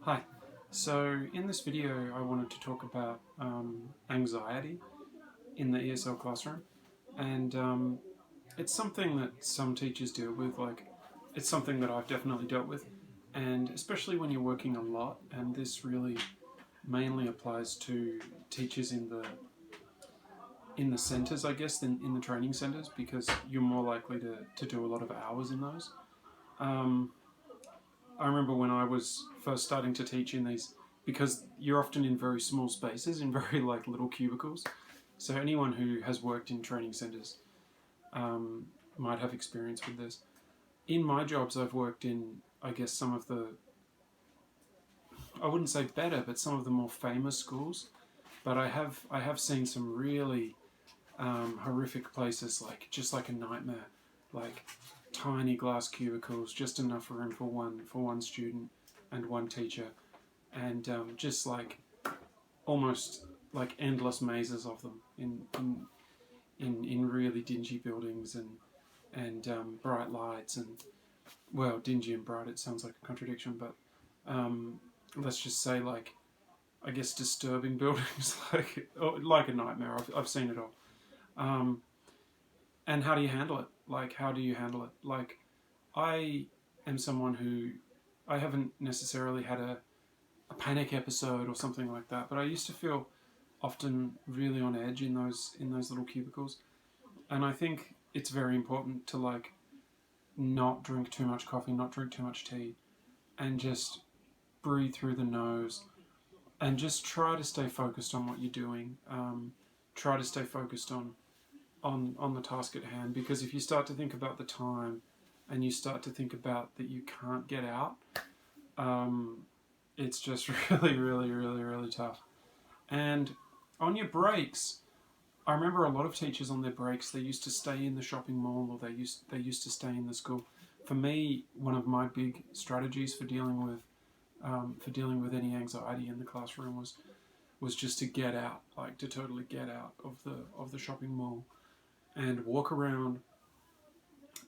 Hi. So in this video I wanted to talk about anxiety in the ESL classroom, and it's something that some teachers deal with. It's something that I've definitely dealt with, and especially when you're working a lot, and this really mainly applies to teachers in the centres, I guess, than in the training centres, because you're more likely to do a lot of hours in those. Um, I remember when I was first starting to teach in these, because you're often in very small spaces, in very little cubicles. So anyone who has worked in training centres um, might have experience with this. In my jobs, I've worked in, I guess, some of the, I wouldn't say better, but some of the more famous schools. But I have seen some really horrific places, just like a nightmare, like tiny glass cubicles, just enough room for one student and one teacher, and just almost like endless mazes of them in really dingy buildings and bright lights and, well, dingy and bright, it sounds like a contradiction, but let's just say, I guess, disturbing buildings, like a nightmare. I've seen it all. And how do you handle it? How do you handle it? I am someone who, I haven't necessarily had a panic episode or something like that, but I used to feel often really on edge in those little cubicles, and I think it's very important to not drink too much coffee, not drink too much tea, and just breathe through the nose, and just try to stay focused on what you're doing. Try to stay focused on the task at hand, because if you start to think about the time and you start to think about that you can't get out, it's just really tough. And on your breaks, I remember a lot of teachers on their breaks, they used to stay in the shopping mall, or they used to stay in the school. For me, one of my big strategies for dealing with any anxiety in the classroom was just to get out, to totally get out of the shopping mall and walk around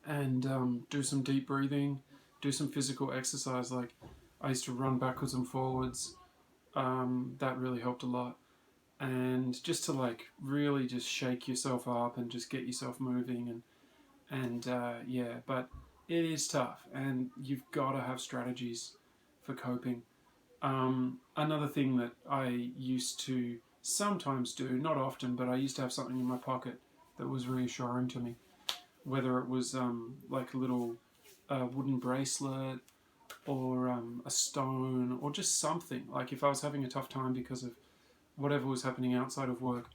and do some deep breathing, do some physical exercise. Like, I used to run backwards and forwards. That really helped a lot. And just to really just shake yourself up and just get yourself moving, and yeah, but it is tough, and you've got to have strategies for coping. Another thing that I used to sometimes do, not often, but I used to have something in my pocket that was reassuring to me, whether it was like a little wooden bracelet, or a stone, or just something. Like, if I was having a tough time because of whatever was happening outside of work,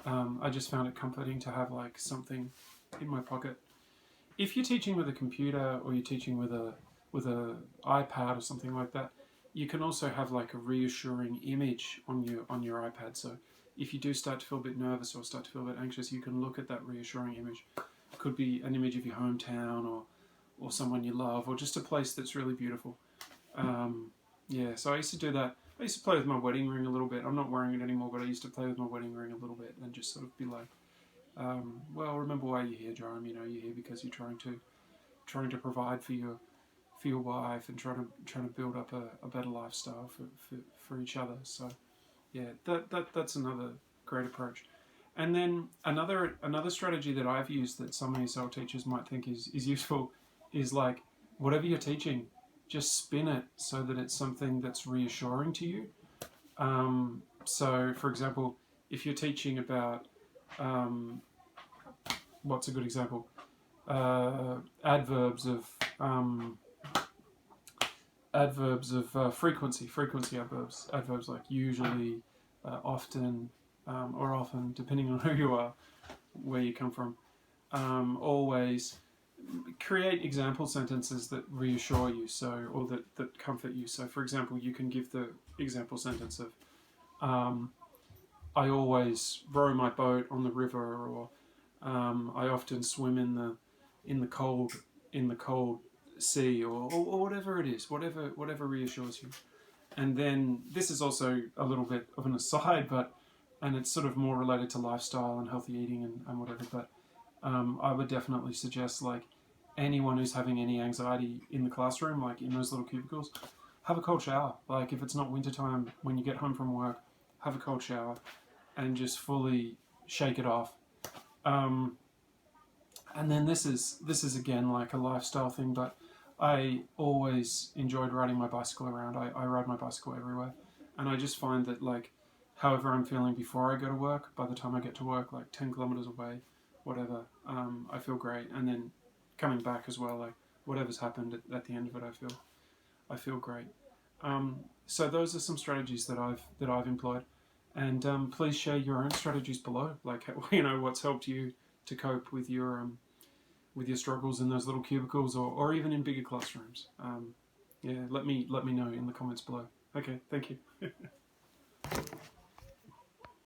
I just found it comforting to have something in my pocket. If you're teaching with a computer, or you're teaching with a iPad or something like that, you can also have a reassuring image on your iPad. So if you do start to feel a bit nervous or start to feel a bit anxious, you can look at that reassuring image. It could be an image of your hometown, or someone you love, or just a place that's really beautiful. Yeah, so I used to do that. I used to play with my wedding ring a little bit. I'm not wearing it anymore, but I used to play with my wedding ring a little bit and just sort of be like, well, remember why you're here, Jerome. You're here because you're trying to provide for your wife, and trying to build up a better lifestyle for each other. So yeah, that's another great approach. And then another strategy that I've used that some ESL teachers might think is useful is, whatever you're teaching, just spin it so that it's something that's reassuring to you. So, for example, if you're teaching about, what's a good example? Adverbs of frequency adverbs like usually, often, or often, depending on who you are, where you come from. Always create example sentences that reassure you, or that comfort you. So, for example, you can give the example sentence of, I always row my boat on the river, or I often swim in the cold sea, or whatever it is, whatever reassures you. And then this is also a little bit of an aside, and it's sort of more related to lifestyle and healthy eating and whatever. But I would definitely suggest, anyone who's having any anxiety in the classroom, in those little cubicles, have a cold shower. Like if it's not wintertime, when you get home from work, have a cold shower and just fully shake it off. And then this is again like a lifestyle thing, but I always enjoyed riding my bicycle around. I ride my bicycle everywhere, and I just find that like, however I'm feeling before I go to work, by the time I get to work, like 10 kilometers away, whatever, I feel great. And then coming back as well, like whatever's happened at the end of it, I feel great. So those are some strategies that I've employed, and please share your own strategies below. Like what's helped you to cope with your struggles in those little cubicles, or even in bigger classrooms. Yeah, let me know in the comments below. Okay, thank you.